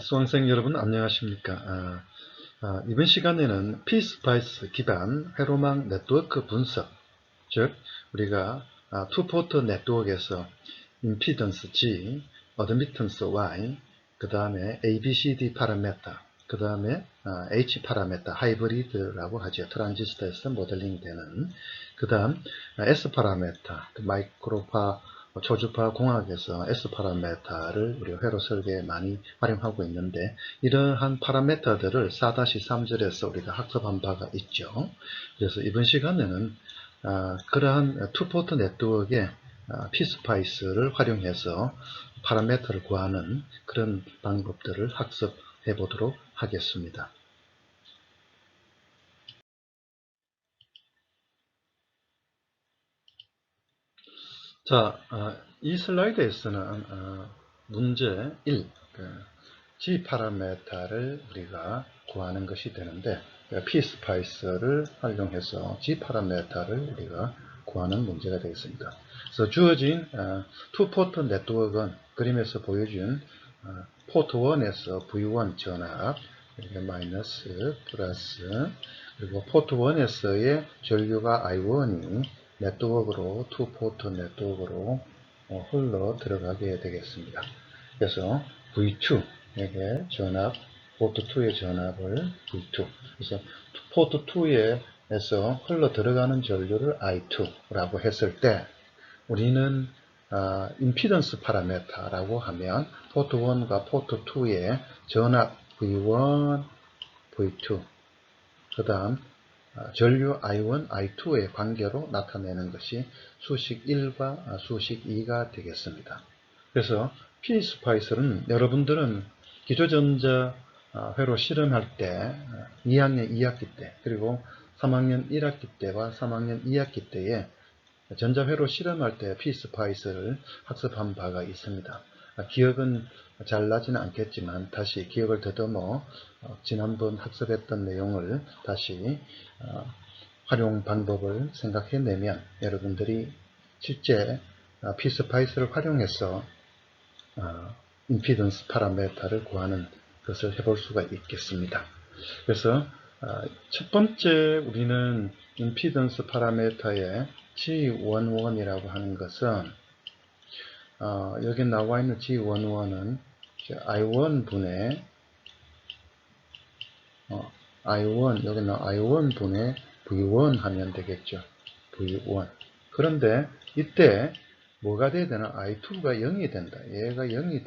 수강생 여러분 안녕하십니까. 이번 시간에는 pSpice 기반 회로망 네트워크 분석, 즉 우리가 투포트 네트워크에서 임피던스 G, 어드미턴스 Y, 그 다음에 ABCD 파라메터, 그 다음에 H 파라메터, 하이브리드라고 하죠. 트랜지스터에서 모델링 되는, 그 다음 S 파라메터, 마이크로파 초주파 공학에서 S 파라메터를 우리 회로 설계에 많이 활용하고 있는데, 이러한 파라메터들을 4-3절에서 우리가 학습한 바가 있죠. 그래서 이번 시간에는 그러한 투포트 네트워크의 pSpice를 활용해서 파라메터를 구하는 그런 방법들을 학습해 보도록 하겠습니다. 자, 이 슬라이드에서는 문제 1, G 파라메터를 우리가 구하는 것이 되는데, pSpice를 활용해서 G 파라메터를 우리가 구하는 문제가 되겠습니다. 그래서 주어진 투포트 네트워크는 그림에서 보여준 포트 1에서 V1 전압, 마이너스, 플러스, 그리고 포트 1에서의 전류가 I1이 네트워크로, 투포트 네트워크로 흘러 들어가게 되겠습니다. 그래서 V2, 에게 전압, 포트 2의 전압을 V2. 그래서 포트 2에서 흘러 들어가는 전류를 I2라고 했을 때, 우리는 임피던스 파라메터라고 하면 포트 1과 포트 2의 전압 V1, V2, 그 다음 전류 I1, I2의 관계로 나타내는 것이 수식 1과 수식 2가 되겠습니다. 그래서 pSpice는 여러분들은 기초전자 회로 실험할 때 2학년 2학기 때, 그리고 3학년 1학기 때와 3학년 2학기 때에 전자회로 실험할 때 pSpice를 학습한 바가 있습니다. 기억은 잘 나지는 않겠지만 다시 기억을 더듬어 지난번 학습했던 내용을 다시 활용 방법을 생각해내면 여러분들이 실제 pSpice를 활용해서 임피던스 파라메터를 구하는 것을 해볼 수가 있겠습니다. 그래서 첫 번째 우리는 임피던스 파라메터의 G11이라고 하는 것은 여기 나와 있는 G11은 I1 분의 I1, 여기는 I1 분의 V1 하면 되겠죠. V1. 그런데 이때 뭐가 돼야 되나? I2가 0이 된다. 얘가 0이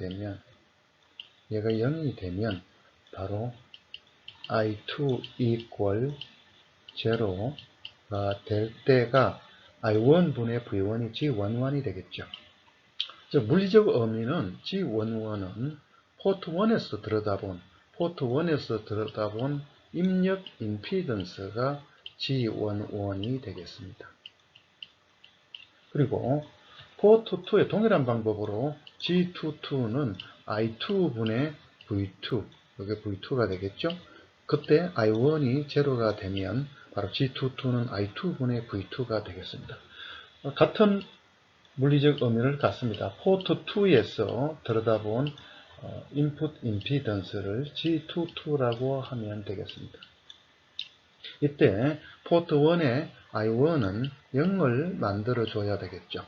되면 바로 I2 equal 0가 될 때가 I1 분의 V1이 G11이 되겠죠. 즉 물리적 의미는 G11은 포트 1에서 들여다본 입력 임피던스가 G11이 되겠습니다. 그리고 포트 2의 동일한 방법으로 G22는 I2분의 V2, 이게 V2가 되겠죠. 그때 I1이 0가 되면 바로 G22는 I2분의 V2가 되겠습니다. 같은 물리적 의미를 갖습니다. 포트 2에서 들여다본 인풋 임피던스를 G22라고 하면 되겠습니다. 이때 포트 1의 I1은 0을 만들어 줘야 되겠죠.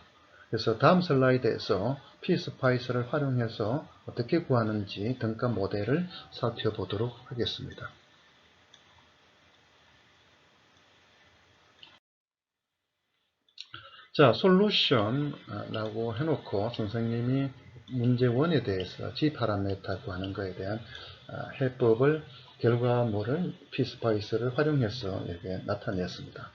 그래서 다음 슬라이드에서 pSpice를 활용해서 어떻게 구하는지 등가 모델을 살펴보도록 하겠습니다. 자, 솔루션라고 해놓고 선생님이 문제 1에 대해서 G 파라메터 구하는 것에 대한 해법을, 결과물을 pSpice를 활용해서 이렇게 나타냈습니다.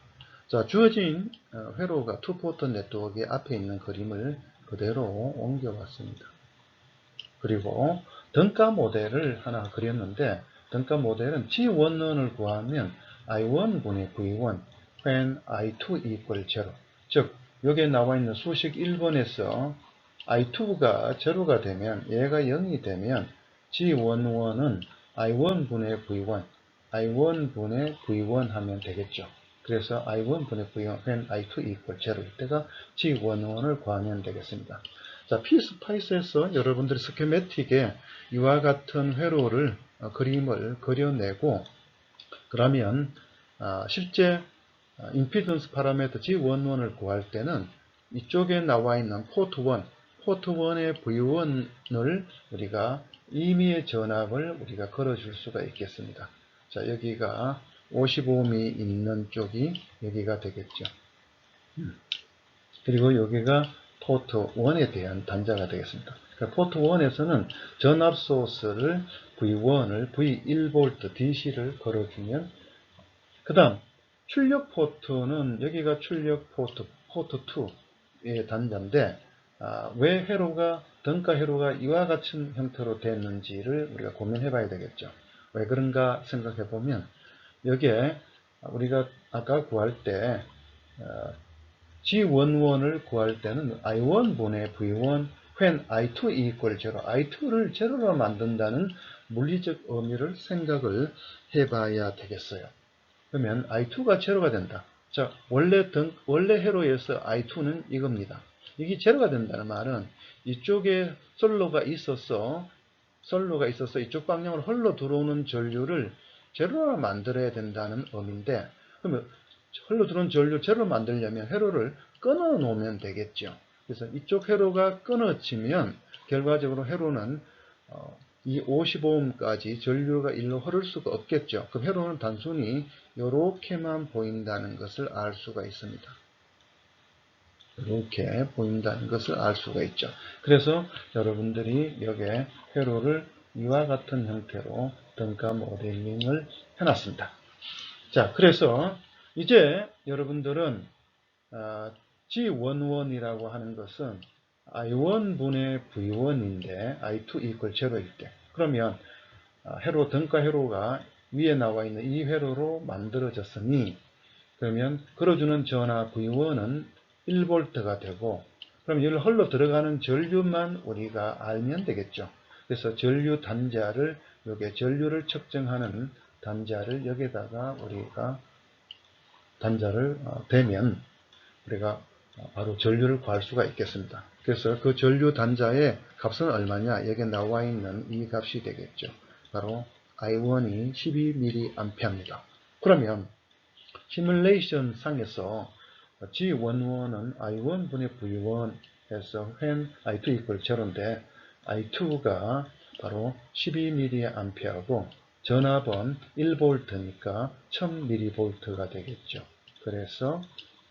자, 주어진 회로가 투포트 네트워크 앞에 있는 그림을 그대로 옮겨왔습니다. 그리고 등가 모델을 하나 그렸는데, 등가 모델은 G11을 구하면 I1분의 V1 when I2 equal 0, 즉 여기에 나와 있는 수식 1번에서 I2가 0가 되면, 얘가 0이 되면 G11은 I1분의 V1 하면 되겠죠. 그래서 I1분의 V1 when I2 equal 0일 때가 G11을 구하면 되겠습니다. 자, pSpice에서 여러분들이 스케매틱에 이와 같은 회로를 그림을 그려내고 그러면 실제 임피던스 파라미터 G11을 구할 때는 이쪽에 나와 있는 포트 1, 포트 1의 V1을 우리가 임의의 전압을 우리가 걸어줄 수가 있겠습니다. 자, 여기가 55미 있는 쪽이 여기가 되겠죠. 그리고 여기가 포트 1에 대한 단자가 되겠습니다. 그러니까 포트 1에서는 전압 소스를 V1을 V1V DC를 걸어주면 그 다음 출력 포트는 여기가 출력 포트 2의 단자인데 왜 회로가 등가 회로가 이와 같은 형태로 됐는지를 우리가 고민해 봐야 되겠죠. 왜 그런가 생각해 보면 여기에 우리가 아까 구할 때 G11을 구할 때는 I1분의 V1 when I2 equal 0, I2를 제로로 만든다는 물리적 의미를 생각을 해봐야 되겠어요. 그러면 I2가 제로가 된다. 자, 원래 회로에서 I2는 이겁니다. 이게 제로가 된다는 말은 이쪽에 솔로가 있어서 이쪽 방향으로 흘러 들어오는 전류를 제로로 만들어야 된다는 의미인데, 그러면 흘러 들어오는 전류 제로로 만들려면 회로를 끊어 놓으면 되겠죠. 그래서 이쪽 회로가 끊어지면 결과적으로 회로는 이 55ohm까지 전류가 일로 흐를 수가 없겠죠. 그 회로는 단순히 이렇게만 보인다는 것을 알 수가 있습니다. 이렇게 보인다는 것을 알 수가 있죠. 그래서 여러분들이 여기에 회로를 이와 같은 형태로 등가 모델링을 해놨습니다. 자, 그래서 이제 여러분들은 G11이라고 하는 것은 I1분의 V1인데 I2 equal 0일 때, 그러면 회로 등가 회로가 위에 나와 있는 이 회로로 만들어졌으니 그러면 걸어주는 전압 V1은 1V가 되고, 그럼 여기를 흘러 들어가는 전류만 우리가 알면 되겠죠. 그래서 전류 단자를, 여기에 전류를 측정하는 단자를 여기다가 우리가 단자를 대면 우리가 바로 전류를 구할 수가 있겠습니다. 그래서 그 전류 단자의 값은 얼마냐? 여기에 나와 있는 이 값이 되겠죠. 바로 I1이 12mA입니다. 그러면 시뮬레이션 상에서 G11은 I1분의 V1 해서 when I2 equal 0인데 I2가 바로 12mA하고 전압은 1V니까 1000mV가 되겠죠. 그래서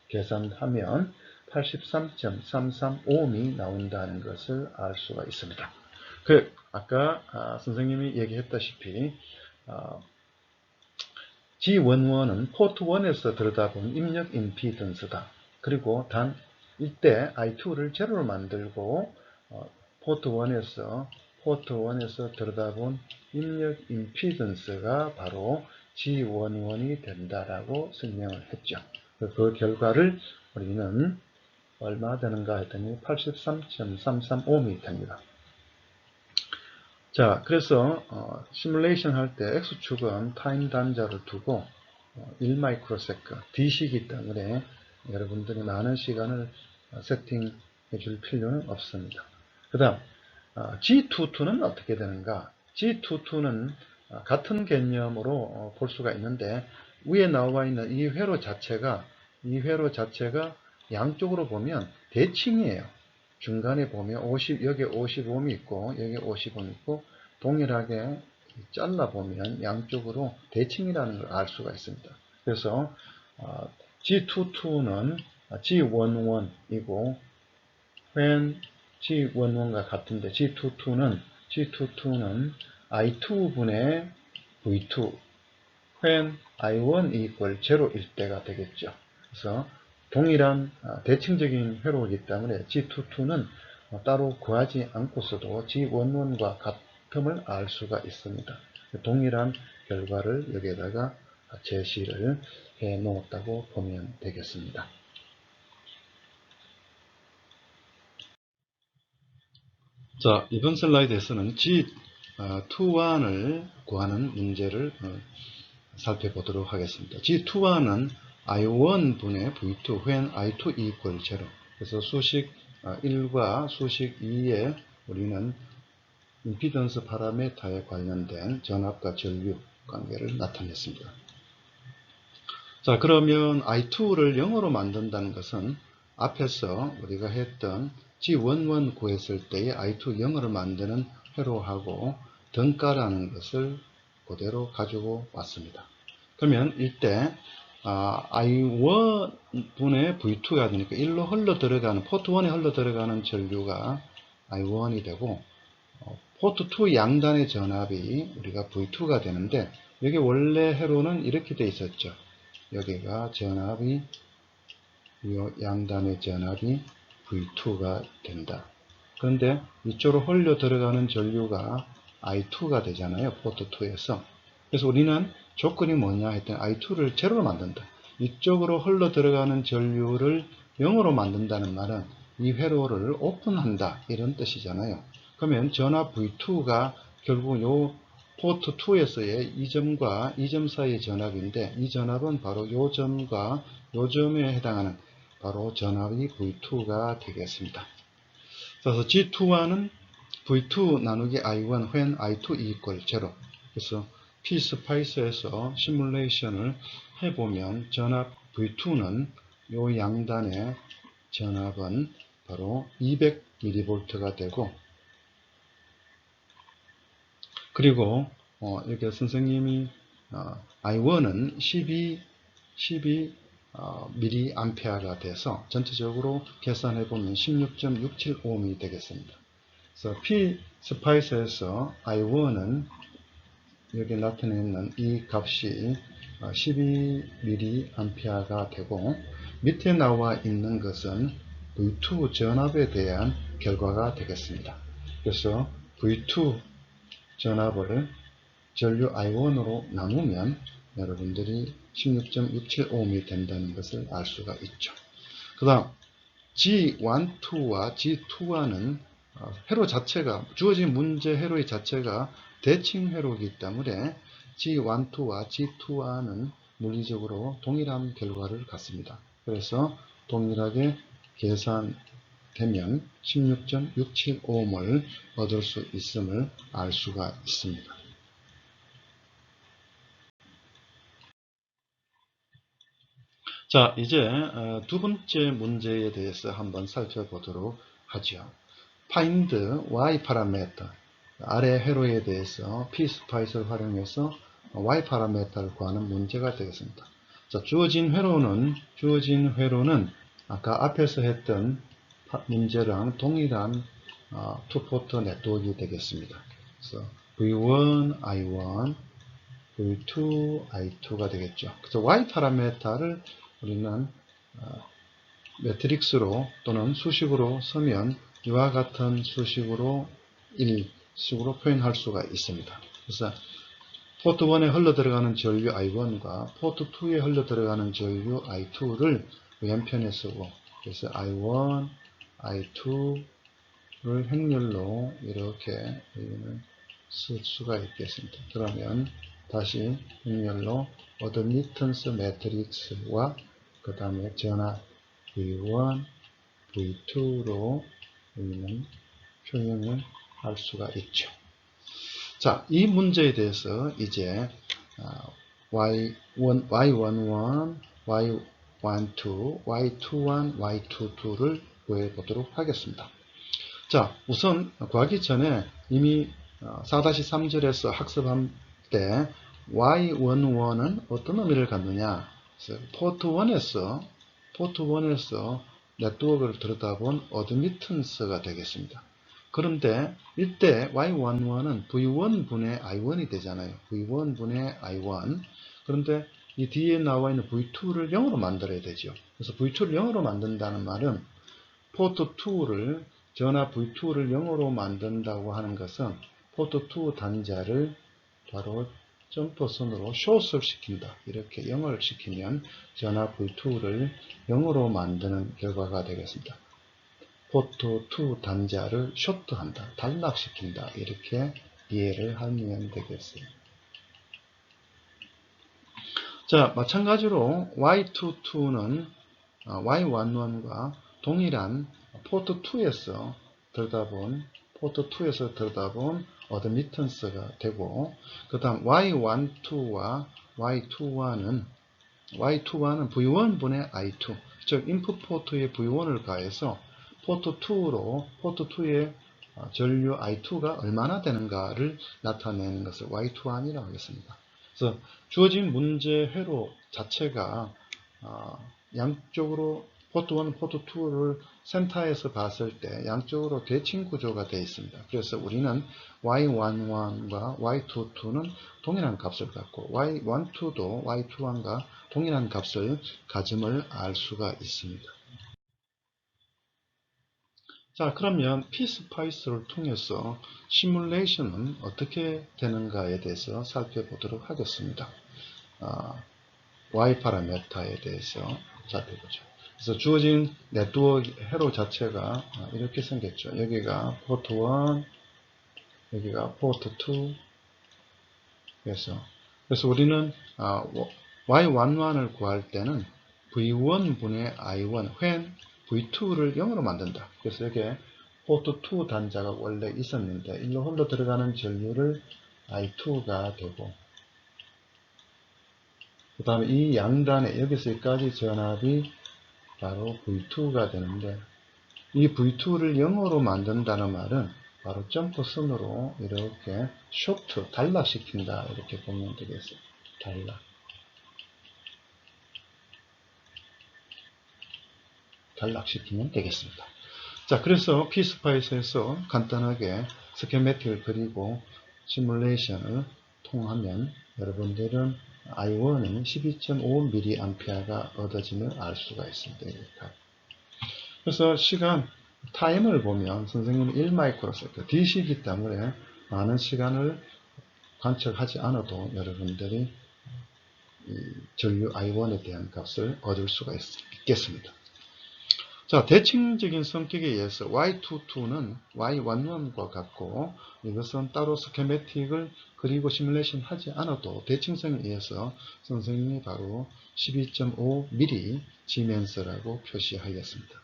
계산하면 83.335ohm이 나온다는 것을 알 수가 있습니다. 아까 선생님이 얘기했다시피 G11은 포트 1에서 들여다본 입력 임피던스다. 그리고 단 이때 I2를 제로로 만들고 포트 1에서 들여다본 입력 임피던스가 바로 G11이 된다라고 설명을 했죠. 그 결과를 우리는 얼마 되는가 했더니 83.335ohm이 됩니다. 자, 그래서 시뮬레이션 할 때 X축은 타임 단자를 두고 1마이크로세컨드 D시기 때문에 여러분들이 많은 시간을 세팅해 줄 필요는 없습니다. 그 다음 G22는 어떻게 되는가? G22는 같은 개념으로 볼 수가 있는데 위에 나와 있는 이 회로 자체가 양쪽으로 보면 대칭이에요. 중간에 보면 여기 55음 있고 여기 50음 있고 동일하게 잘라보면 양쪽으로 대칭이라는 걸 알 수가 있습니다. 그래서 G22는 G11이고 when G11과 같은데 G22는 I2분의 V2 when I1 equal 0일 때가 되겠죠. 그래서 동일한 대칭적인 회로이기 때문에 G22는 따로 구하지 않고서도 G11과 같음을 알 수가 있습니다. 동일한 결과를 여기에다가 제시를 해 놓았다고 보면 되겠습니다. 자, 이번 슬라이드에서는 G21을 구하는 문제를 살펴보도록 하겠습니다. G21은 I1분의 V2 when I2 equal 0. 그래서 수식 1과 수식 2에 우리는 임피던스 파라메타에 관련된 전압과 전류 관계를 나타냈습니다. 자, 그러면 I2를 0으로 만든다는 것은 앞에서 우리가 했던 G11 구했을 때의 I2 0으로 만드는 회로하고 등가라는 것을 그대로 가지고 왔습니다. 그러면 이때 I1분의 V2가 되니까 1로 흘러 들어가는, 포트 1에 흘러 들어가는 전류가 I1이 되고, 포트 2 양단의 전압이 우리가 V2가 되는데, 여기 원래 회로는 이렇게 돼 있었죠. 여기가 전압이, 양단의 전압이 V2가 된다. 그런데 이쪽으로 흘려 들어가는 전류가 I2가 되잖아요. 포트 2에서. 그래서 우리는 조건이 뭐냐 했더니 I2를 제로로 만든다. 이쪽으로 흘러 들어가는 전류를 0으로 만든다는 말은 이 회로를 오픈한다. 이런 뜻이잖아요. 그러면 전압 V2가 결국 요 포트 2에서의 이 점과 이 점 사이의 전압인데, 이 전압은 바로 요 점과 요 점에 해당하는 바로 전압이 V2가 되겠습니다. 그래서 G21은 V2 나누기 I1 when I2 equal 0. 그래서 P스파이스에서 시뮬레이션을 해보면 전압 V2는 요 양단의 전압은 바로 200mV가 되고, 그리고 이렇게 선생님이 I1은 12 mA가 돼서 전체적으로 계산해보면 16.675ohm이 되겠습니다. 그래서 P스파이스에서 I1은 여기 나타내 있는 이 값이 12mA가 되고, 밑에 나와 있는 것은 V2 전압에 대한 결과가 되겠습니다. 그래서 V2 전압을 전류 I1으로 나누면 여러분들이 16.675ohm이 된다는 것을 알 수가 있죠. 그 다음 G12와 G21은 회로 자체가, 주어진 문제 회로의 자체가 대칭 회로이기 때문에 G12와 G21은 물리적으로 동일한 결과를 갖습니다. 그래서 동일하게 계산되면 16.675ohm을 얻을 수 있음을 알 수가 있습니다. 자, 이제 두 번째 문제에 대해서 한번 살펴보도록 하죠. Find Y parameter. 아래 회로에 대해서 P스파이스를 활용해서 Y 파라메터를 구하는 문제가 되겠습니다. 자, 주어진 회로는 아까 앞에서 했던 문제랑 동일한 투포트 네트워크가 되겠습니다. 그래서 V1, I1, V2, I2가 되겠죠. 그래서 Y 파라메터를 우리는 매트릭스로 또는 수식으로 쓰면 이와 같은 수식으로 1식으로 표현할 수가 있습니다. 그래서 포트 1에 흘러 들어가는 전류 I1과 포트 2에 흘러 들어가는 전류 I2를 왼편에 쓰고, 그래서 I1, I2를 행렬로 이렇게 쓸 수가 있겠습니다. 그러면 다시 행렬로 어드미턴스 매트릭스와 그 다음에 전압 V1, V2로 우리는 표현을 할 수가 있죠. 자, 이 문제에 대해서 이제 Y11, Y12, Y21, Y22를 구해보도록 하겠습니다. 자, 우선 구하기 전에 이미 4-3절에서 학습한 때 Y11은 어떤 의미를 갖느냐, 포트 1에서 네트워크를 들여다본 어드미턴스가 되겠습니다. 그런데 이때 Y11은 V1분의 I1이 되잖아요. V1분의 I1. 그런데 이 뒤에 나와 있는 V2를 0으로 만들어야 되죠. 그래서 V2를 0으로 만든다는 말은 포트 2를, 전압 V2를 0으로 만든다고 하는 것은 포트 2 단자를 바로 점퍼선으로 숏을 시킨다. 이렇게 0을 시키면 전압 V2를 0으로 만드는 결과가 되겠습니다. 포트 2 단자를 숏한다. 단락시킨다. 이렇게 이해를 하면 되겠습니다. 자, 마찬가지로 Y22는 Y11과 동일한 포트 2에서 들여다본 어드미턴스가 되고, 그 다음 Y12와 Y21은 V1분의 I2, 즉 인풋 포트에 V1을 가해서 포트 2에 전류 I2가 얼마나 되는가를 나타내는 것을 Y21이라고 하겠습니다. 그래서 주어진 문제 회로 자체가 양쪽으로 포트 1, 포트 2를 센터에서 봤을 때 양쪽으로 대칭 구조가 되어 있습니다. 그래서 우리는 Y11과 Y22는 동일한 값을 갖고 Y12도 Y21과 동일한 값을 가짐을 알 수가 있습니다. 자, 그러면 피스파이스를 통해서 시뮬레이션은 어떻게 되는가에 대해서 살펴보도록 하겠습니다. Y 파라미터에 대해서 살펴보죠. 그래서 주어진 네트워크 회로 자체가 이렇게 생겼죠. 여기가 포트 1, 여기가 포트 2. 그래서 우리는 Y11을 구할 때는 V1분의 I1 when V2를 0으로 만든다. 그래서 여기에 포트 2 단자가 원래 있었는데 일로 흘러 들어가는 전류를 I2가 되고, 그 다음에 이 양단에 여기서 여기까지 전압이 바로 V2가 되는데, 이 V2를 0으로 만든다는 말은 바로 점프선으로 이렇게 쇼트, 단락시킨다, 이렇게 보면 되겠어요. 단락시키면 되겠습니다. 자, 그래서 피스파이스에서 간단하게 스케매틱을 그리고 시뮬레이션을 통하면 여러분들은 I1은 12.5mA가 얻어짐을 알 수가 있습니다. 그래서 타임을 보면 선생님은 1마이크로세컨드 DC이기 때문에 많은 시간을 관측하지 않아도 여러분들이 이 전류 I1에 대한 값을 얻을 수가 있겠습니다. 자, 대칭적인 성격에 의해서 Y22는 Y11과 같고, 이것은 따로 스케매틱을 그리고 시뮬레이션 하지 않아도 대칭성에 의해서 선생님이 바로 12.5mm 지멘스라고 표시하였습니다.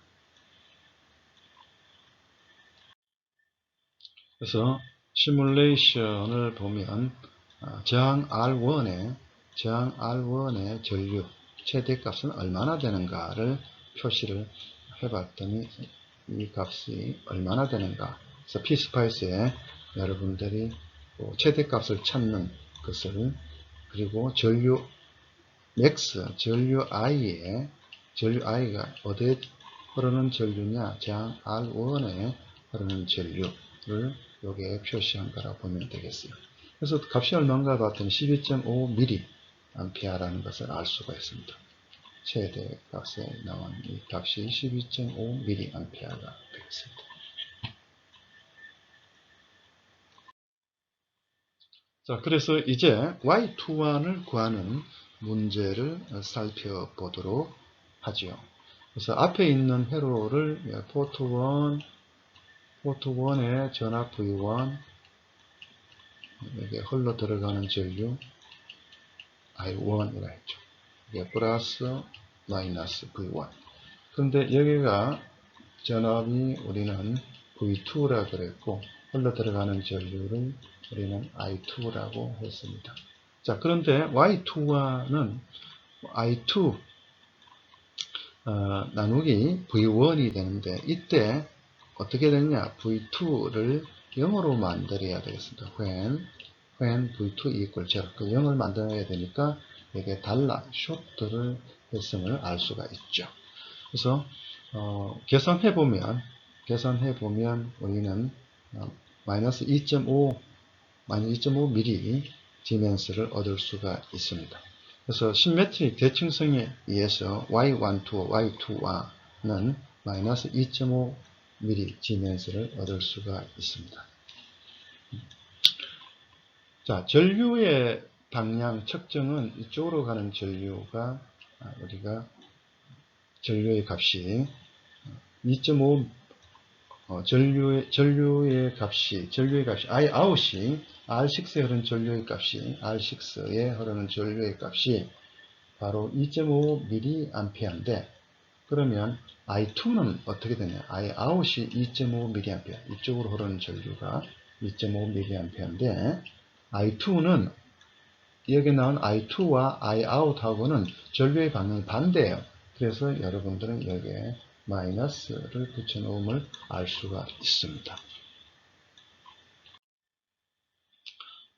그래서 시뮬레이션을 보면 저항 R1의 전류 최대값은 얼마나 되는가를 표시를 해봤더니 이 값이 얼마나 되는가. 그래서 피스파이스에 여러분들이 최대값을 찾는 것을, 그리고 전류 I가 어디에 흐르는 전류냐, 저항 R1에 흐르는 전류를 여기에 표시한 거라 보면 되겠어요. 그래서 값이 얼마인가 봤더니 12.5mA라는 것을 알 수가 있습니다. 최대 값에 나온 이 값이 12.5mA가 되겠습니다. 자, 그래서 이제 Y21을 구하는 문제를 살펴보도록 하죠. 그래서 앞에 있는 회로를 포트 1의 전압 V1, 여기에 흘러 들어가는 전류 I1이라 했죠. 이게 플러스 마이너스 V1. 그런데 여기가 전압이 우리는 V2라 그랬고, 흘러 들어가는 전류를 우리는 I2라고 했습니다. 자, 그런데 Y2와는 I2 나누기 V1이 되는데, 이때 어떻게 되느냐, V2를 0으로 만들어야 되겠습니다. when V2 equal 0. 그 0을 만들어야 되니까 여기에 쇼트를 했음을 알 수가 있죠. 그래서 계산해보면 우리는 마이너스 2.5mm 디멘스를 얻을 수가 있습니다. 그래서 시메트릭 대칭성에 의해서 Y12, Y2와는 마이너스 2.5mm 디멘스를 얻을 수가 있습니다. 자, 전류의 방향 측정은 이쪽으로 가는 전류가 우리가 전류의 값이 2.5 전류의 값이 I out이 R6에 흐르는 전류의 값이 바로 2.5mA인데, 그러면 I2는 어떻게 되냐? Iout이 2.5mA. 이쪽으로 흐르는 전류가 2.5mA인데, I2는 여기 나온 I2와 Iout하고는 전류의 방향이 반대예요. 그래서 여러분들은 여기에 마이너스를 붙여놓음을 알 수가 있습니다.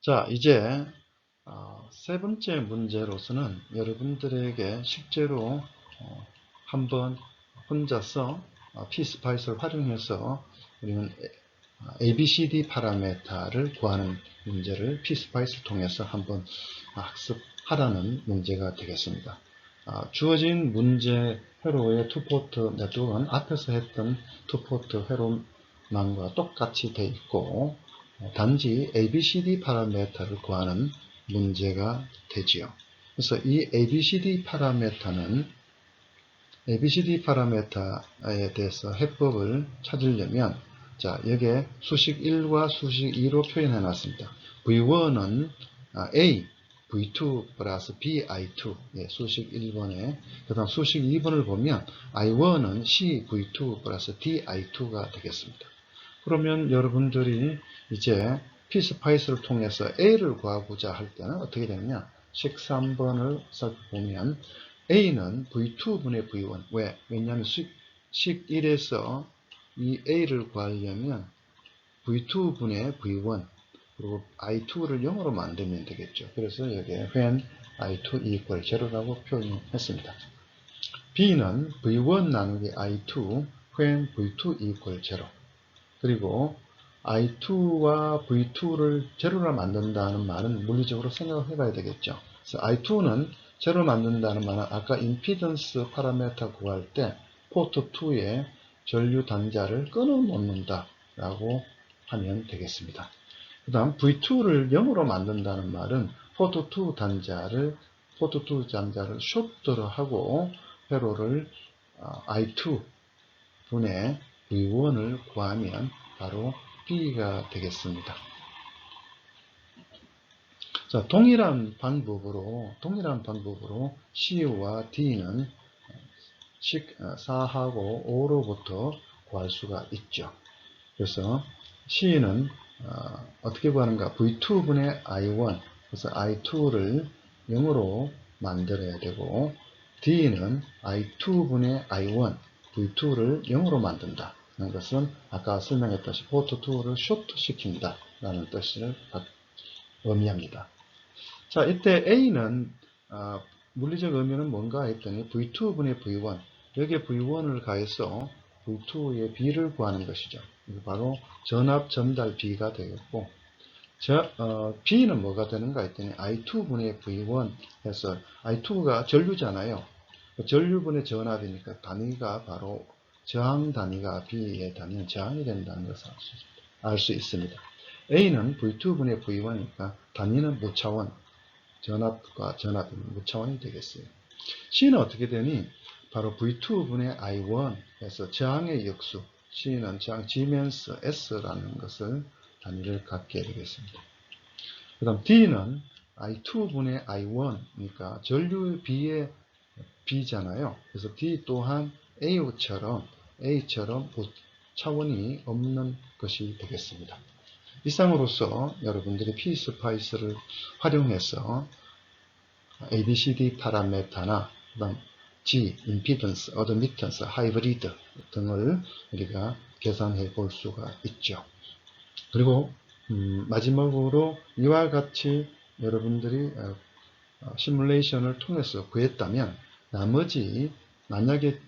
자, 이제 세 번째 문제로서는 여러분들에게 실제로 한번 혼자서 PSpice를 활용해서 우리는 ABCD 파라메타를 구하는 문제를 PSpice를 통해서 한번 학습하라는 문제가 되겠습니다. 주어진 문제 회로의 투포트 네트워크는 앞에서 했던 투포트 회로망과 똑같이 되어 있고, 단지 ABCD 파라메타를 구하는 문제가 되지요. 그래서 이 ABCD 파라메타에 대해서 해법을 찾으려면, 자, 여기에 수식 1과 수식 2로 표현해 놨습니다. V1은 A, V2 플러스 BI2, 예, 수식 1번에, 그 다음 수식 2번을 보면 I1은 C, V2 플러스 DI2가 되겠습니다. 그러면 여러분들이 이제 PSpice를 통해서 A를 구하고자 할 때는 어떻게 되느냐? 식 3번을 살펴보면 A는 V2분의 V1. 왜? 왜냐하면 식 1에서 이 A를 구하려면 V2분의 V1 그리고 I2를 0으로 만들면 되겠죠. 그래서 여기에 when I2 equal 0라고 표현했습니다. B는 V1 나누기 I2 when V2 equal 0. 그리고 I2와 V2를 제로로 만든다는 말은 물리적으로 생각을 해봐야 되겠죠. 그래서 I2는 제로로 만든다는 말은 아까 임피던스 파라메타 구할 때 포트 2의 전류 단자를 끊어놓는다 라고 하면 되겠습니다. 그 다음 V2를 0으로 만든다는 말은 포트 2 단자를 쇼트를 하고 회로를 I2 분의 V1을 구하면 바로 B가 되겠습니다. 자, 동일한 방법으로 C와 D는 식 4하고 5로부터 구할 수가 있죠. 그래서 C는 어떻게 구하는가? V2분의 I1, 그래서 I2를 0으로 만들어야 되고, D는 I2분의 I1, V2를 0으로 만든다. 하는 것은 아까 설명했다시피 포트 2를 쇼트 시킨다 라는 뜻을 의미합니다. 자, 이때 A는 물리적 의미는 뭔가 했더니 V2분의 V1, 여기에 V1을 가해서 V2의 B를 구하는 것이죠. 바로 전압 전달 B가 되겠고, B는 뭐가 되는가 했더니 I2분의 V1 해서 I2가 전류잖아요. 전류분의 전압이니까 단위가 바로 저항 단위가 B의 단위는 저항이 된다는 것을 알 수 있습니다. A는 V2분의 V1이니까 단위는 무차원, 전압과 전압이 무차원이 되겠어요. C는 어떻게 되니? 바로 V2분의 I1 해서 저항의 역수, C는 저항 G면서 S라는 것을 단위를 갖게 되겠습니다. 그 다음 D는 I2분의 I1이니까 전류 B의 B잖아요. 그래서 D 또한 A처럼 차원이 없는 것이 되겠습니다. 이상으로서 여러분들이 PSpice를 활용해서 ABCD 파라메타나 그다음 G, 임피던스, 어드미턴스, 하이브리드 등을 우리가 계산해 볼 수가 있죠. 그리고 마지막으로 이와 같이 여러분들이 시뮬레이션을 통해서 구했다면 나머지 만약에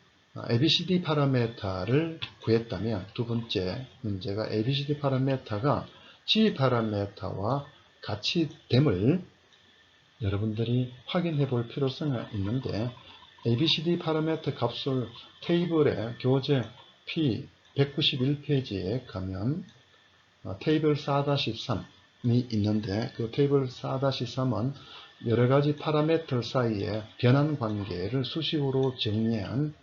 ABCD 파라메타를 구했다면 두 번째 문제가 ABCD 파라메타가 G 파라메타와 같이 됨을 여러분들이 확인해 볼 필요성이 있는데 ABCD 파라메타 값을 테이블에 교재 P 191페이지에 가면 테이블 4-3이 있는데 그 테이블 4-3은 여러가지 파라메터 사이의 변환 관계를 수식으로 정리한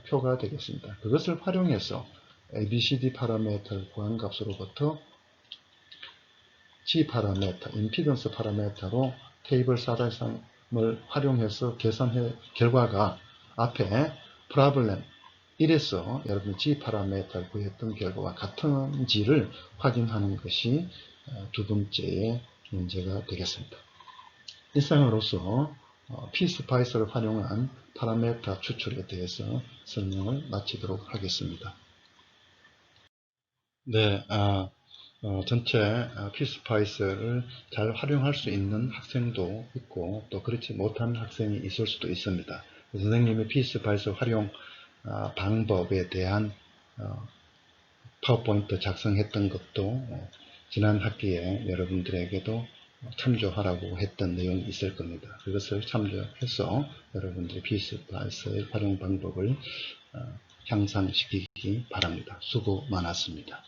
표가 되겠습니다. 그것을 활용해서 ABCD 파라메터를 구한 값으로부터 G 파라메터, 임피던스 파라메터로 테이블 4-3을 활용해서 계산해 결과가 앞에 프로블렘, 1에서 여러분 G 파라미터를 구했던 결과와 같은지를 확인하는 것이 두 번째의 문제가 되겠습니다. 이상으로서 피스파이스를 활용한 파라미터 추출에 대해서 설명을 마치도록 하겠습니다. 네, 전체 피스파이스를 잘 활용할 수 있는 학생도 있고 또 그렇지 못한 학생이 있을 수도 있습니다. 선생님의 피스파이스 활용 방법에 대한 파워포인트 작성했던 것도 지난 학기에 여러분들에게도 참조하라고 했던 내용이 있을 겁니다. 그것을 참조해서 여러분들이 피스파이스의 활용 방법을 향상시키기 바랍니다. 수고 많았습니다.